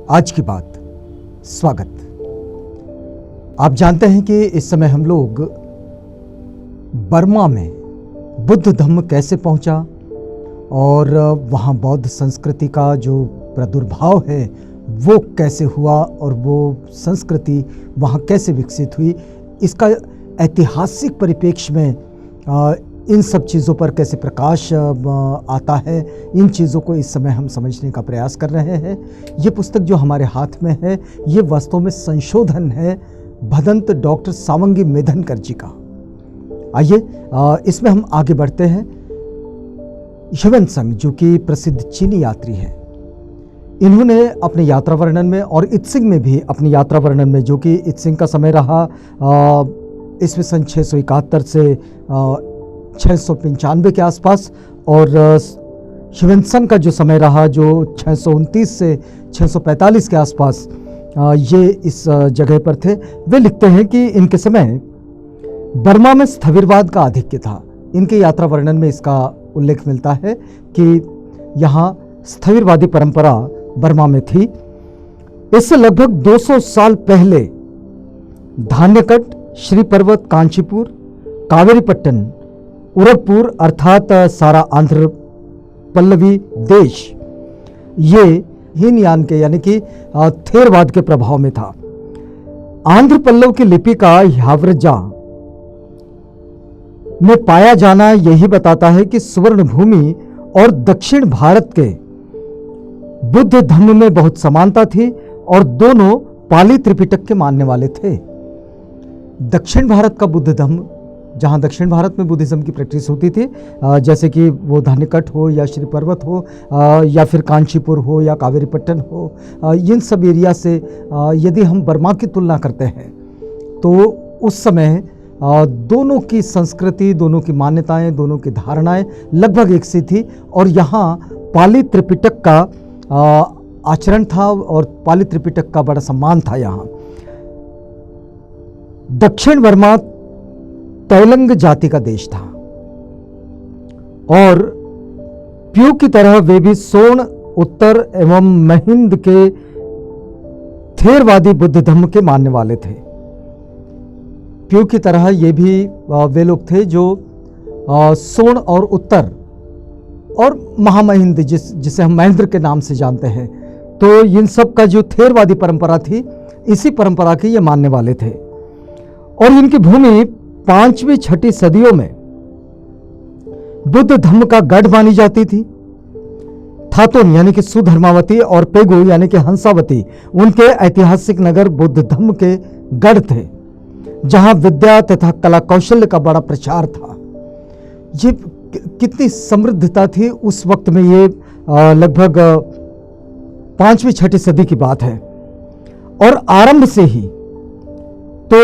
आज की बात। स्वागत। आप जानते हैं कि इस समय हम लोग बर्मा में बुद्ध धम्म कैसे पहुंचा और वहाँ बौद्ध संस्कृति का जो प्रादुर्भाव है वो कैसे हुआ और वो संस्कृति वहाँ कैसे विकसित हुई, इसका ऐतिहासिक परिप्रेक्ष्य में इन सब चीज़ों पर कैसे प्रकाश आता है, इन चीज़ों को इस समय हम समझने का प्रयास कर रहे हैं। ये पुस्तक जो हमारे हाथ में है ये वास्तव में संशोधन है भदंत डॉक्टर सावंगी मेधनकर जी का। आइए इसमें हम आगे बढ़ते हैं। ह्वेनसांग जो कि प्रसिद्ध चीनी यात्री हैं, इन्होंने अपने यात्रा वर्णन में और इत्सिंग में भी अपनी यात्रा वर्णन में, जो कि इत्सिंग का समय रहा ईस्वी सन 671 से 695 के आसपास, और ह्वेनसांग का जो समय रहा जो 629 से 645 के आसपास, ये इस जगह पर थे। वे लिखते हैं कि इनके समय बर्मा में स्थविरवाद का आधिक्य था। इनके यात्रा वर्णन में इसका उल्लेख मिलता है कि यहाँ स्थविरवादी परंपरा बर्मा में थी। इससे लगभग 200 साल पहले धान्यकट, श्री पर्वत, कांचीपुर, कावेरीपट्टन, उरगपुर अर्थात सारा आंध्र पल्लवी देश ये हीनयान के यानी कि थेरवाद के प्रभाव में था। आंध्र पल्लव की लिपि का ह्याव्रजा में पाया जाना यही बताता है कि स्वर्ण भूमि और दक्षिण भारत के बुद्ध धम्म में बहुत समानता थी और दोनों पाली त्रिपिटक के मानने वाले थे। दक्षिण भारत का बुद्ध धम्म, जहाँ दक्षिण भारत में बुद्धिज़्म की प्रैक्टिस होती थी, जैसे कि वो धान्यकट हो या श्री पर्वत हो या फिर कांचीपुर हो या कावेरीपट्टन हो, इन सब एरिया से यदि हम बर्मा की तुलना करते हैं तो उस समय दोनों की संस्कृति, दोनों की मान्यताएं, दोनों की धारणाएं लगभग एक सी थी। और यहाँ पाली त्रिपिटक का आचरण था और पाली त्रिपिटक का बड़ा सम्मान था। यहाँ दक्षिण बर्मा तैलंग जाति का देश था और प्यू की तरह वे भी सोन, उत्तर एवं महिंद के थेरवादी बुद्ध धम्म के मानने वाले थे। प्यू की तरह ये भी वे लोग थे जो सोन और उत्तर और महामहिंद जिसे हम महेंद्र के नाम से जानते हैं, तो इन सब का जो थेरवादी परंपरा थी इसी परंपरा के ये मानने वाले थे। और इनकी भूमि 5वीं 6वीं सदियों में बुद्ध धम्म का गढ़ मानी जाती थी। थातोन यानी कि सुधर्मावती और पेगु यानी कि हंसावती उनके ऐतिहासिक नगर बुद्ध धम्म के गढ़ थे, जहां विद्या तथा कला कौशल्य का बड़ा प्रचार था। ये कितनी समृद्धता थी उस वक्त में, ये लगभग 5वीं 6वीं सदी की बात है। और आरंभ से ही तो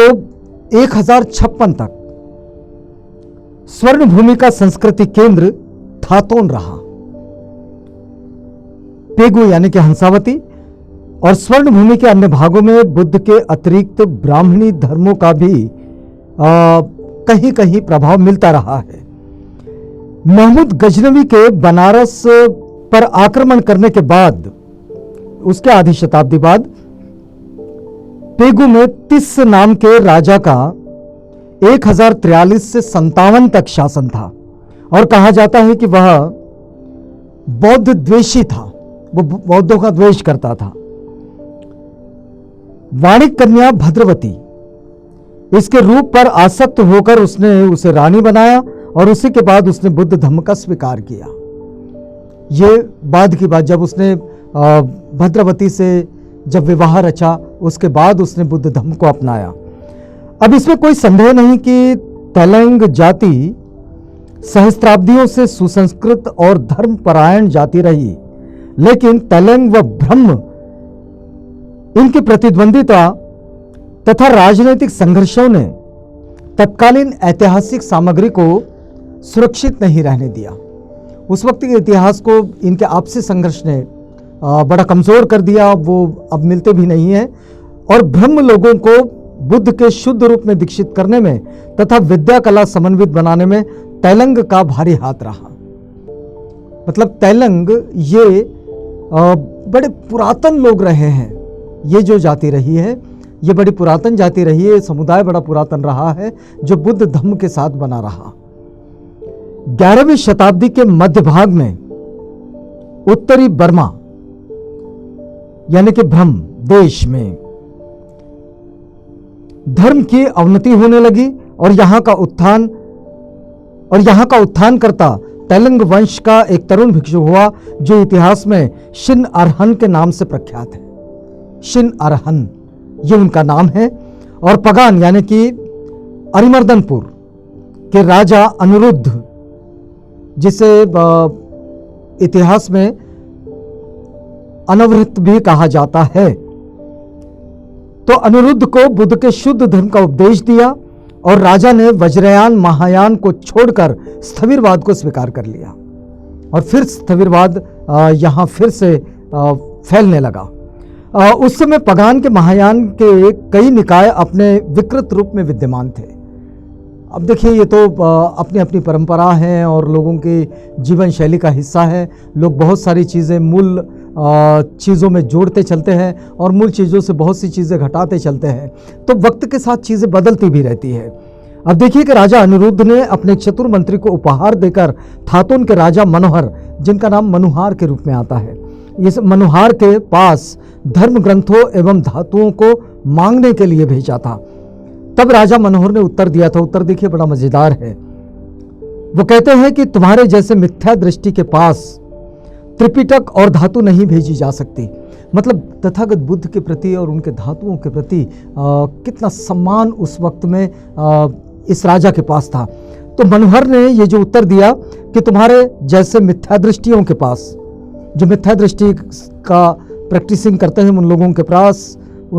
1056 तक स्वर्ण भूमि का संस्कृति केंद्र थातोन रहा। पेगु यानी कि हंसावती और स्वर्ण भूमि के अन्य भागों में बुद्ध के अतिरिक्त ब्राह्मणी धर्मों का भी कहीं कहीं प्रभाव मिलता रहा है। महमूद गजनवी के बनारस पर आक्रमण करने के बाद, उसके आधी शताब्दी बाद, पेगु में तिस नाम के राजा का 1043 से 57 तक शासन था और कहा जाता है कि वह बौद्ध द्वेषी था, वो बौद्धों का द्वेष करता था। वाणिक कन्या भद्रवती इसके रूप पर आसक्त होकर उसने उसे रानी बनाया और उसी के बाद उसने बुद्ध धम्म का स्वीकार किया। ये बाद की बात, जब उसने भद्रवती से जब विवाह रचा उसके बाद उसने बुद्ध धम्म को अपनाया। अब इसमें कोई संदेह नहीं कि तैलंग जाति सहस्त्राब्दियों से सुसंस्कृत और धर्मपरायण जाति रही, लेकिन तैलंग व ब्रह्म इनकी प्रतिद्वंदिता तथा राजनीतिक संघर्षों ने तत्कालीन ऐतिहासिक सामग्री को सुरक्षित नहीं रहने दिया। उस वक्त के इतिहास को इनके आपसी संघर्ष ने बड़ा कमजोर कर दिया, वो अब मिलते भी नहीं हैं। और ब्रह्म लोगों को बुद्ध के शुद्ध रूप में दीक्षित करने में तथा विद्या कला समन्वित बनाने में तैलंग का भारी हाथ रहा। मतलब तैलंग ये बड़े पुरातन लोग रहे हैं। ये जो जाति रही है ये बड़ी पुरातन जाति रही है, समुदाय बड़ा पुरातन रहा है जो बुद्ध धम्म के साथ बना रहा। 11वीं शताब्दी के मध्य भाग में उत्तरी बर्मा यानी कि ब्रह्म देश में धर्म की अवनति होने लगी और यहां का उत्थानकर्ता तेलंग वंश का एक तरुण भिक्षु हुआ जो इतिहास में शिन अरहन के नाम से प्रख्यात है। शिन अरहन ये उनका नाम है। और पगान यानी कि अरिमर्दनपुर के राजा अनिरुद्ध, जिसे इतिहास में अनवृत भी कहा जाता है, तो अनिरुद्ध को बुद्ध के शुद्ध धर्म का उपदेश दिया और राजा ने वज्रयान महायान को छोड़कर स्थविरवाद को स्वीकार कर लिया और फिर स्थविरवाद यहां फिर से फैलने लगा। उस समय पगान के महायान के कई निकाय अपने विकृत रूप में विद्यमान थे। अब देखिए ये तो अपनी अपनी परंपरा है और लोगों की जीवन शैली का हिस्सा है। लोग बहुत सारी चीज़ें मूल चीज़ों में जोड़ते चलते हैं और मूल चीज़ों से बहुत सी चीज़ें घटाते चलते हैं, तो वक्त के साथ चीज़ें बदलती भी रहती है। अब देखिए कि राजा अनिरुद्ध ने अपने चतुर मंत्री को उपहार देकर थातोन के राजा मनोहर, जिनका नाम मनुहार के रूप में आता है, इस मनुहार के पास धर्म ग्रंथों एवं धातुओं को मांगने के लिए भेजा था। तब राजा मनोहर ने उत्तर दिया था। उत्तर देखिए बड़ा मजेदार है। वो कहते हैं कि तुम्हारे जैसे मिथ्या दृष्टि के पास त्रिपिटक और धातु नहीं भेजी जा सकती। मतलब तथागत बुद्ध के प्रति और उनके धातुओं के प्रति कितना सम्मान उस वक्त में इस राजा के पास था। तो मनोहर ने ये जो उत्तर दिया कि तुम्हारे जैसे मिथ्या दृष्टियों के पास, जो मिथ्या दृष्टि का प्रैक्टिसिंग करते हैं, उन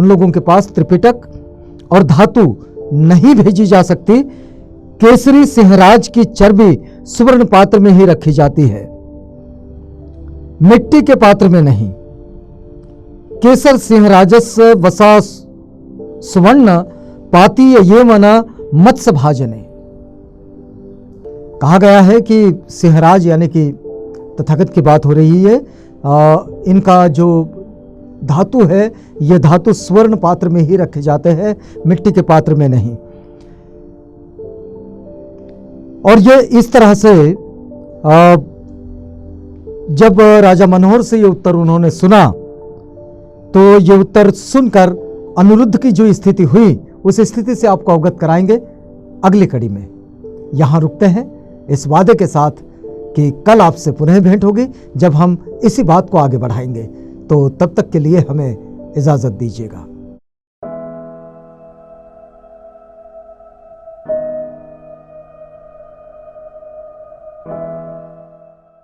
लोगों के पास त्रिपिटक और धातु नहीं भेजी जा सकती। केसरी सिंहराज की चर्बी सुवर्ण पात्र में ही रखी जाती है, मिट्टी के पात्र में नहीं। केसर सिंहराजस्य वसा सुवर्ण पाती ये मना मत्स्य भाजने। कहा गया है कि सिंहराज यानी कि तथागत की बात हो रही है, इनका जो धातु है ये धातु स्वर्ण पात्र में ही रखे जाते हैं, मिट्टी के पात्र में नहीं। और ये इस तरह से जब राजा मनोहर से ये उत्तर उन्होंने सुना, तो ये उत्तर सुनकर अनिरुद्ध की जो स्थिति हुई उस स्थिति से आपको अवगत कराएंगे अगली कड़ी में। यहां रुकते हैं इस वादे के साथ कि कल आपसे पुनः भेंट होगी जब हम इसी बात को आगे बढ़ाएंगे। तो तब तक के लिए हमें इजाज़त दीजिएगा।